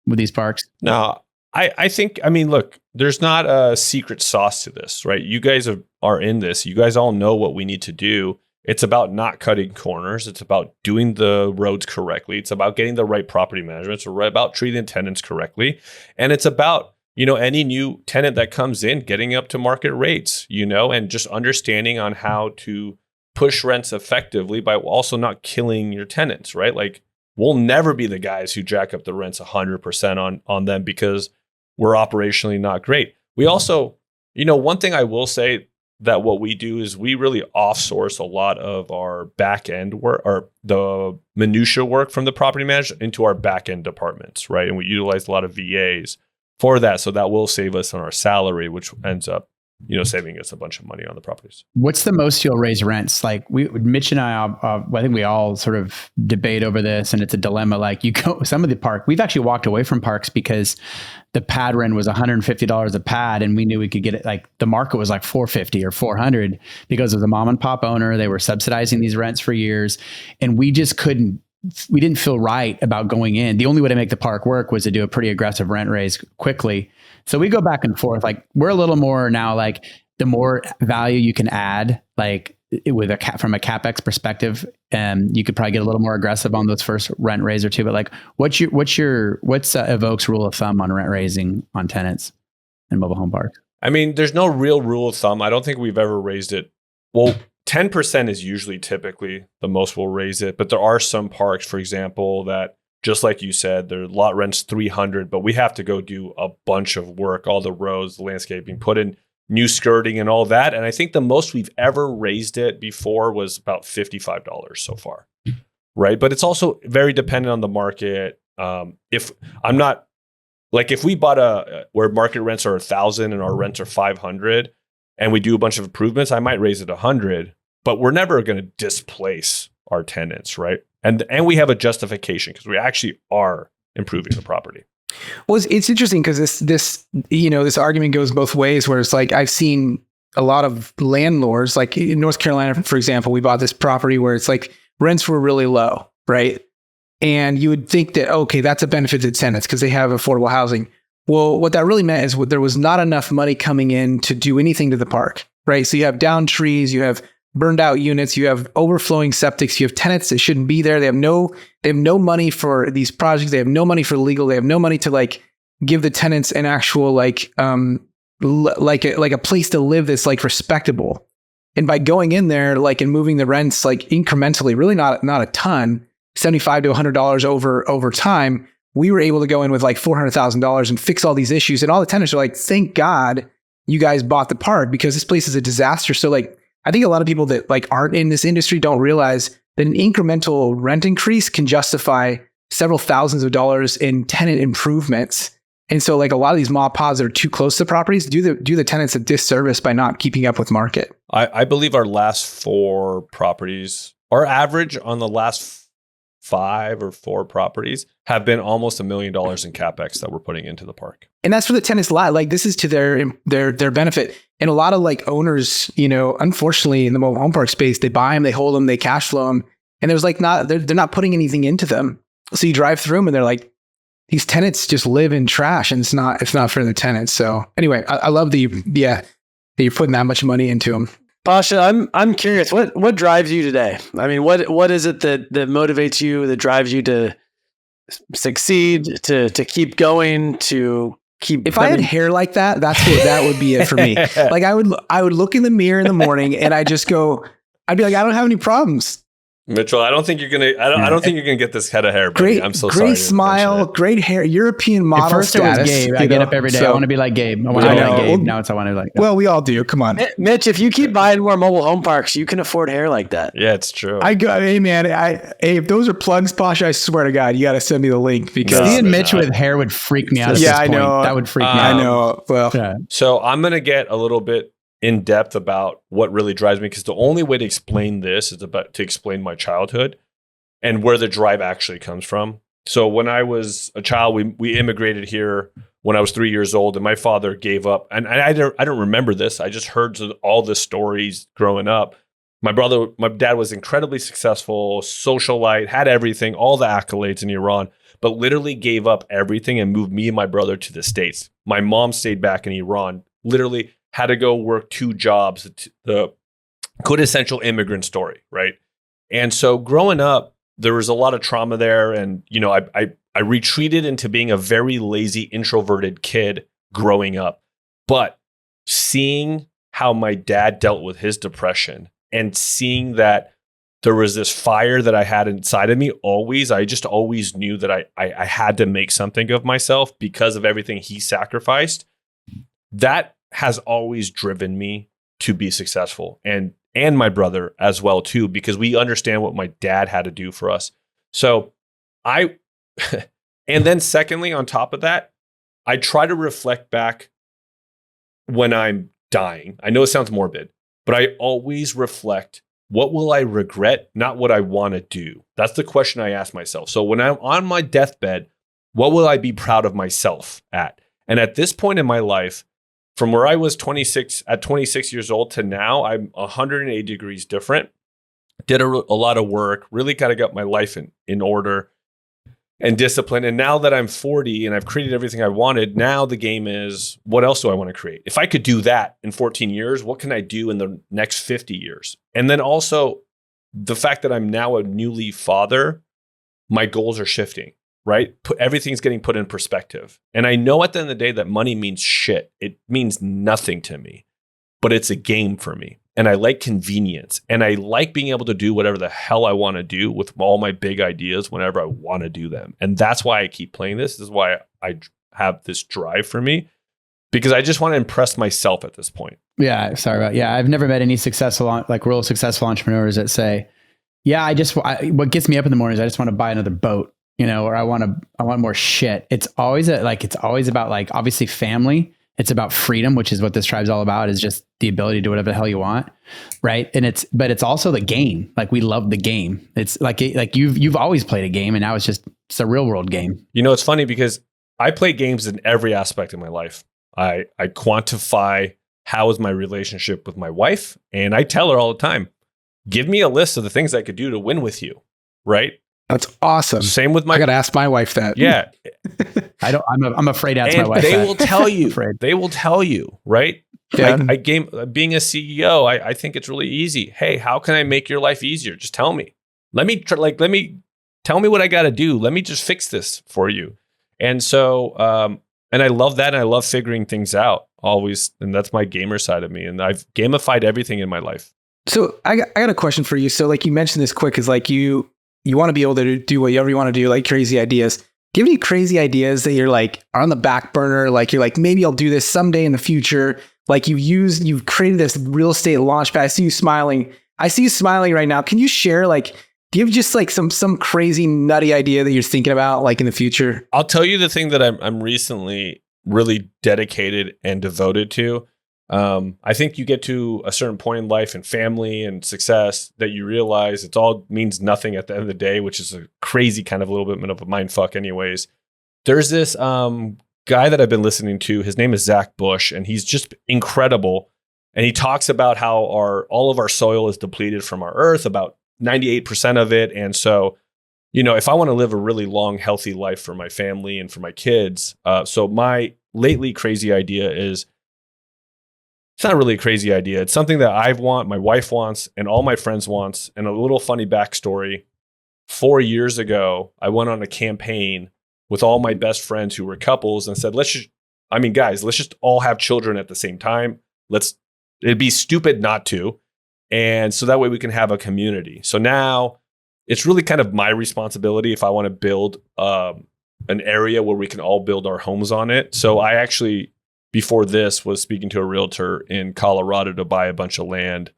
with these parks? No, I think, look, there's not a secret sauce to this, right? You guys are in this. You guys all know what we need to do. It's about not cutting corners. It's about doing the roads correctly. It's about getting the right property management. It's about treating tenants correctly. And it's about, any new tenant that comes in, getting up to market rates, and just understanding on how to push rents effectively by also not killing your tenants, right? Like, we'll never be the guys who jack up the rents 100% on them because we're operationally not great. We also, one thing I will say, that what we do is we really off-source a lot of our back-end work, or the minutia work from the property manager into our back-end departments, right? And we utilize a lot of VAs for that. So that will save us on our salary, which ends up, saving us a bunch of money on the properties. What's the most you'll raise rents? Like Mitch and I think we all sort of debate over this, and it's a dilemma. Like, you go some of the park, we've actually walked away from parks because the pad rent was $150 a pad, and we knew we could get it. Like, the market was like $450 or $400 because of the mom and pop owner. They were subsidizing these rents for years, and we just we didn't feel right about going in. The only way to make the park work was to do a pretty aggressive rent raise quickly. So we go back and forth. Like, we're a little more now, like, the more value you can add, like from a CapEx perspective, you could probably get a little more aggressive on those first rent raise or two. But like, what's Evoque's rule of thumb on rent raising on tenants in mobile home parks? There's no real rule of thumb. I don't think we've ever raised it. Well, 10% is usually typically the most we'll raise it. But there are some parks, for example, that, just like you said, their lot rent's $300, but we have to go do a bunch of work, all the roads, the landscaping, put in new skirting and all that. And I think the most we've ever raised it before was about $55 so far, right? But it's also very dependent on the market. If we bought where market rents are 1,000 and our rents are 500, and we do a bunch of improvements, I might raise it 100, but we're never going to displace our tenants, right? And we have a justification because we actually are improving the property. Well, it's interesting because this argument goes both ways, where it's like, I've seen a lot of landlords, like in North Carolina, for example, we bought this property where it's like rents were really low, right? And you would think that, okay, that's a benefit to tenants because they have affordable housing. Well, what that really meant is there was not enough money coming in to do anything to the park, right? So you have down trees, you have burned out units, you have overflowing septics, you have tenants that shouldn't be there. They have no money for these projects. They have no money for legal. They have no money to like give the tenants an actual like a place to live that's like respectable. And by going in there, like, and moving the rents like incrementally, really not a ton, $75 to $100 over time, we were able to go in with like $400,000 and fix all these issues. And all the tenants are like, thank God you guys bought the park, because this place is a disaster. So like, I think a lot of people that like aren't in this industry don't realize that an incremental rent increase can justify several thousands of dollars in tenant improvements. And so like a lot of these mob pods that are too close to properties do the tenants a disservice by not keeping up with market. I believe our last 4 properties, our average on the last 5 or 4 properties have been almost $1 million in CapEx that we're putting into the park. And that's for the tenants' lot. Like, this is to their benefit. And a lot of like owners, you know, unfortunately in the mobile home park space, they buy them, they hold them, they cash flow them, and there's like they're not putting anything into them. So you drive through them and they're like, these tenants just live in trash, and it's not for the tenants. So anyway, I love that you're putting that much money into them. Pasha, I'm curious. What drives you today? I mean, what is it that motivates you, that drives you to succeed, to keep going, to keep? If I had hair like that, that would be it for me. Like, I would look in the mirror in the morning and I'd be like, I don't have any problems. Mitchell, I don't think you're gonna. I don't think you're gonna get this head of hair. Buddy. I'm so sorry. Great smile, great hair, European model. At first status, it was Gabe. I get up every day. So, I want to be like Gabe. I want to be like Gabe. Now I want to be like. Well, we all do. Come on, Mitch. If you keep buying more mobile home parks, you can afford hair like that. Yeah, it's true. Hey man, if those are plugs, Pasha, I swear to God, you got to send me the link, because seeing Mitch with hair would freak me out. Yeah, I know that would freak me out. I know. Well, yeah. So I'm gonna get a little bit in depth about what really drives me, because the only way to explain this is to explain my childhood and where the drive actually comes from. So when I was a child, we immigrated here when I was 3 years old, and my father gave up. And I don't remember this. I just heard all the stories growing up. My dad was incredibly successful, socialite, had everything, all the accolades in Iran, but literally gave up everything and moved me and my brother to the States. My mom stayed back in Iran, literally had to go work 2 jobs, the quintessential immigrant story, right? And so growing up, there was a lot of trauma there. And, you know, I retreated into being a very lazy, introverted kid growing up. But seeing how my dad dealt with his depression and seeing that there was this fire that I had inside of me I just always knew that I had to make something of myself because of everything he sacrificed. That has always driven me to be successful. And my brother as well too, because we understand what my dad had to do for us. So and then secondly, on top of that, I try to reflect back when I'm dying. I know it sounds morbid, but I always reflect, what will I regret? Not what I want to do. That's the question I ask myself. So when I'm on my deathbed, what will I be proud of myself at? And at this point in my life, from where I was 26 years old to now, I'm 180 degrees different. Did a lot of work, really kind of got my life in order and discipline. And now that I'm 40 and I've created everything I wanted, now the game is, what else do I want to create? If I could do that in 14 years, what can I do in the next 50 years? And then also the fact that I'm now a newly father, my goals are shifting. Right? Everything's getting put in perspective. And I know at the end of the day that money means shit. It means nothing to me, but it's a game for me. And I like convenience. And I like being able to do whatever the hell I want to do with all my big ideas whenever I want to do them. And that's why I keep playing this. This is why I have this drive for me, because I just want to impress myself at this point. Yeah. I've never met any real successful entrepreneurs that say, yeah, what gets me up in the morning is I just want to buy another boat. You know, or I want more shit. It's always about like, obviously family. It's about freedom, which is what this tribe's all about, is just the ability to do whatever the hell you want. Right. But it's also the game. Like, we love the game. It's like you've always played a game, and now it's a real world game. You know, it's funny because I play games in every aspect of my life. I quantify how is my relationship with my wife, and I tell her all the time, give me a list of the things I could do to win with you. Right. That's awesome. Same with I got to ask my wife that. Yeah. I'm afraid to ask my wife they that. will tell you. They will tell you, right? Yeah. Being a CEO, I think it's really easy. Hey, how can I make your life easier? Just tell me. Let me tell me what I got to do. Let me just fix this for you. And so, and I love that. And I love figuring things out always. And that's my gamer side of me. And I've gamified everything in my life. So I got a question for you. So like you mentioned this quick is like you want to be able to do whatever you want to do, like crazy ideas. Do you have any crazy ideas that you're like are on the back burner? Like you're like, maybe I'll do this someday in the future. Like you've created this real estate launchpad. I see you smiling. Right now. Can you share like, do you have just like some crazy nutty idea that you're thinking about like in the future? I'll tell you the thing that I'm recently really dedicated and devoted to. I think you get to a certain point in life and family and success that you realize it all means nothing at the end of the day, which is a crazy kind of a little bit of a mind fuck anyways. There's this guy that I've been listening to. His name is Zach Bush, and he's just incredible. And he talks about how all of our soil is depleted from our earth, about 98% of it. And so, if I want to live a really long, healthy life for my family and for my kids, so my lately crazy idea is, it's not really a crazy idea. It's something that I want, my wife wants, and all my friends wants. And a little funny backstory. 4 years ago, I went on a campaign with all my best friends who were couples and said, let's just all have children at the same time. It'd be stupid not to. And so that way we can have a community. So now it's really kind of my responsibility if I want to build an area where we can all build our homes on it. So I actually, before this, was speaking to a realtor in Colorado to buy a bunch of land.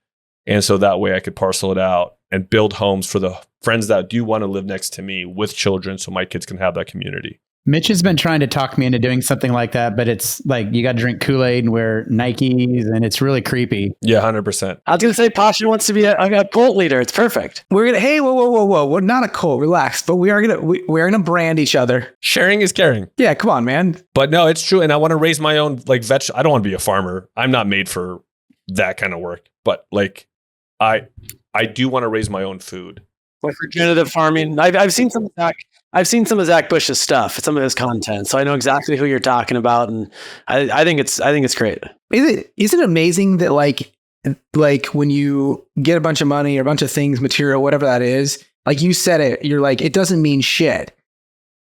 And so that way I could parcel it out and build homes for the friends that do want to live next to me with children so my kids can have that community. Mitch has been trying to talk me into doing something like that, but it's like you got to drink Kool-Aid and wear Nikes, and it's really creepy. Yeah, 100%. I was going to say, Pasha wants to be a cult leader. It's perfect. We're gonna whoa. We're not a cult, relax. But we're gonna brand each other. Sharing is caring. Yeah, come on, man. But no, it's true, and I want to raise my own I don't want to be a farmer. I'm not made for that kind of work. But like, I do want to raise my own food. Like regenerative farming. I've seen some of Zach Bush's stuff, some of his content, so I know exactly who you're talking about, and I think it's great. Is it amazing that like when you get a bunch of money or a bunch of things, material, whatever that is, like you said it, you're like, it doesn't mean shit.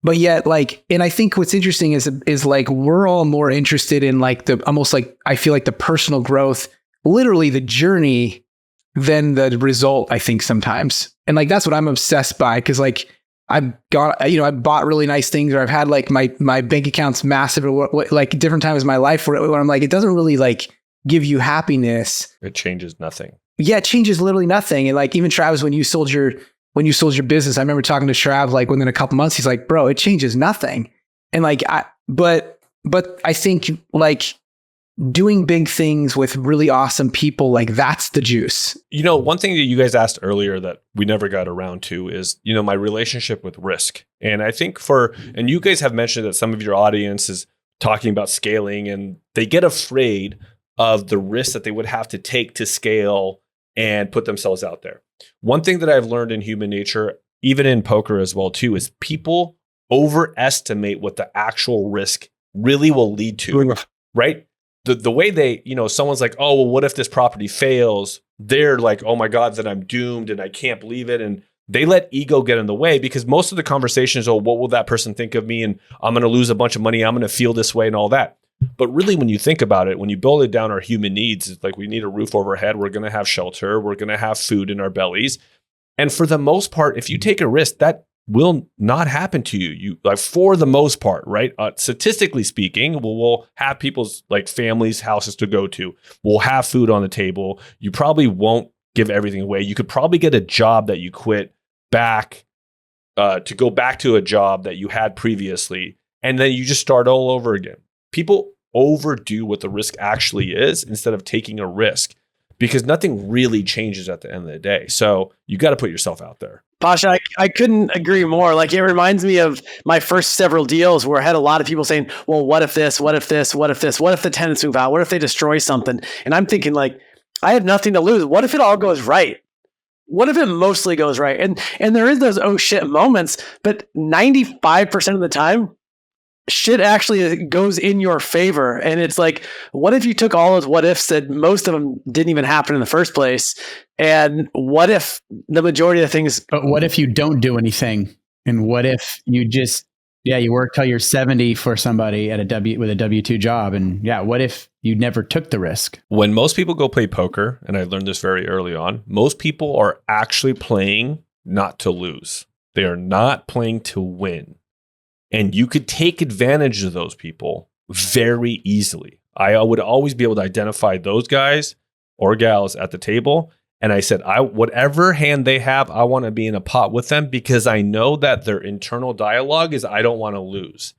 But yet, like, and I think what's interesting is like we're all more interested in like the almost like I feel like the personal growth, literally the journey, than the result, I think sometimes. And like that's what I'm obsessed by, because like I've bought really nice things, or I've had like my bank account's massive, or what like different times in my life where I'm like, it doesn't really like give you happiness. It changes nothing. Yeah, it changes literally nothing. And like even Travis, when you sold your business, I remember talking to Trav like within a couple months, he's like, bro, it changes nothing. And like but I think like doing big things with really awesome people, like that's the juice. One thing that you guys asked earlier that we never got around to is, my relationship with risk. And I think and you guys have mentioned that some of your audience is talking about scaling, and they get afraid of the risk that they would have to take to scale and put themselves out there. One thing that I've learned in human nature, even in poker as well too, is people overestimate what the actual risk really will lead to, right? The way they, someone's like, oh, well, what if this property fails? They're like, oh my God, then I'm doomed and I can't believe it. And they let ego get in the way, because most of the conversation is, oh, what will that person think of me? And I'm going to lose a bunch of money. I'm going to feel this way and all that. But really, when you think about it, when you boil it down, our human needs, it's like we need a roof over our head. We're going to have shelter. We're going to have food in our bellies. And for the most part, if you take a risk, that will not happen to you. You like for the most part, right? Statistically speaking, we'll have people's like families, houses to go to. We'll have food on the table. You probably won't give everything away. You could probably get a job that you quit back to go back to a job that you had previously, and then you just start all over again. People overdo what the risk actually is instead of taking a risk, because nothing really changes at the end of the day. So you got to put yourself out there. Pasha, I couldn't agree more. Like, it reminds me of my first several deals where I had a lot of people saying, well, what if this, what if this, what if this, what if the tenants move out? What if they destroy something? And I'm thinking like, I have nothing to lose. What if it all goes right? What if it mostly goes right? And there is those oh shit moments, but 95% of the time, shit actually goes in your favor. And it's like, what if you took all those what ifs that most of them didn't even happen in the first place? And what if the majority of the things... But what if you don't do anything? And what if you just Yeah, you work till you're 70 for somebody at with a W-2 job. And yeah, what if you never took the risk? When most people go play poker, and I learned this very early on, most people are actually playing not to lose. They are not playing to win. And you could take advantage of those people very easily. I would always be able to identify those guys or gals at the table. And I said, whatever hand they have, I want to be in a pot with them because I know that their internal dialogue is, I don't want to lose.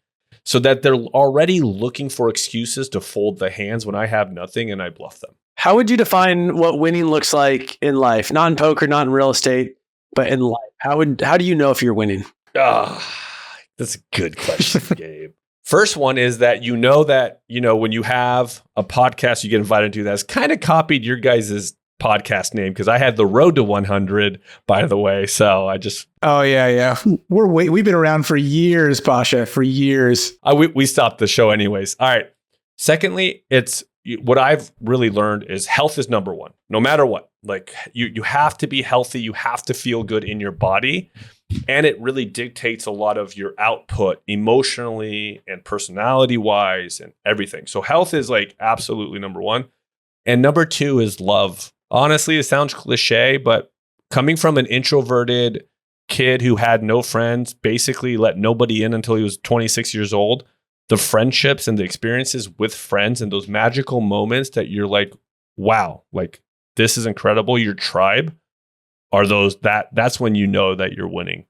So that they're already looking for excuses to fold the hands when I have nothing and I bluff them. How would you define what winning looks like in life? Not in poker, not in real estate, but in life. How do you know if you're winning? That's a good question, Gabe. First one is that when you have a podcast you get invited to that's kind of copied your guys' podcast name, because I had the Road to 100, by the way. So I just... Oh, yeah. We've been around for years, Pasha, for years. We stopped the show anyways. All right. Secondly, it's what I've really learned is health is number one, no matter what. Like you have to be healthy. You have to feel good in your body. And it really dictates a lot of your output emotionally and personality wise and everything. So health is like absolutely number one. And number two is love. Honestly, it sounds cliche, but coming from an introverted kid who had no friends, basically let nobody in until he was 26 years old, the friendships and the experiences with friends and those magical moments that you're like, wow, like this is incredible. Your tribe are that's when you know that you're winning.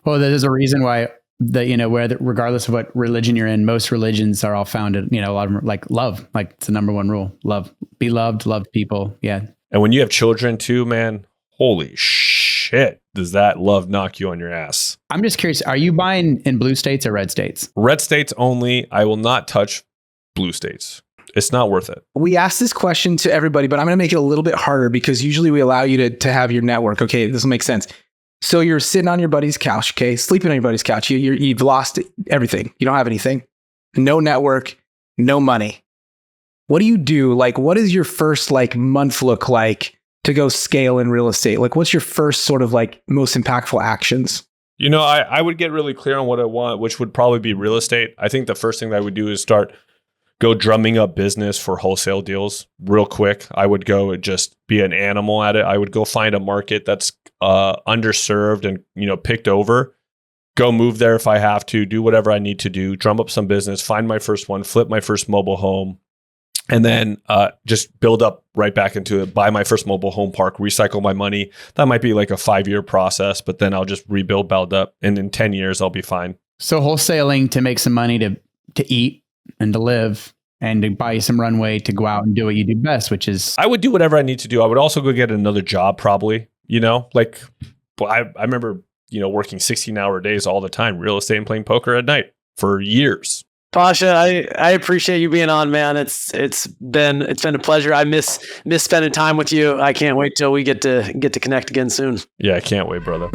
Well, there's a reason why regardless of what religion you're in, most religions are all founded, a lot of them like love, like it's the number one rule, love, be loved, love people. Yeah. And when you have children too, man, holy shit, does that love knock you on your ass? I'm just curious, are you buying in blue states or red states? Red states only. I will not touch blue states. It's not worth it. We asked this question to everybody, but I'm going to make it a little bit harder because usually we allow you to have your network. Okay, this will make sense. So you're sitting on your buddy's couch, okay, sleeping on your buddy's couch. You've lost everything. You don't have anything. No network, no money. What do you do? Like, what does your first month look like to go scale in real estate? Like, what's your first sort of most impactful actions? I would get really clear on what I want, which would probably be real estate. I think the first thing that I would do is go drumming up business for wholesale deals real quick. I would go and just be an animal at it. I would go find a market that's underserved and, picked over, go move there if I have to, do whatever I need to do, drum up some business, find my first one, flip my first mobile home, and then just build up right back into it, buy my first mobile home park, recycle my money. That might be like a 5-year process, but then I'll just build up. And in 10 years, I'll be fine. So wholesaling to make some money to eat and to live and to buy you some runway to go out and do what you do best, which is... I would do whatever I need to do. I would also go get another job probably, I remember, working 16-hour days all the time, real estate and playing poker at night for years. Pasha, I appreciate you being on, man. It's been a pleasure. I miss spending time with you. I can't wait till we get to connect again soon. Yeah, I can't wait, brother.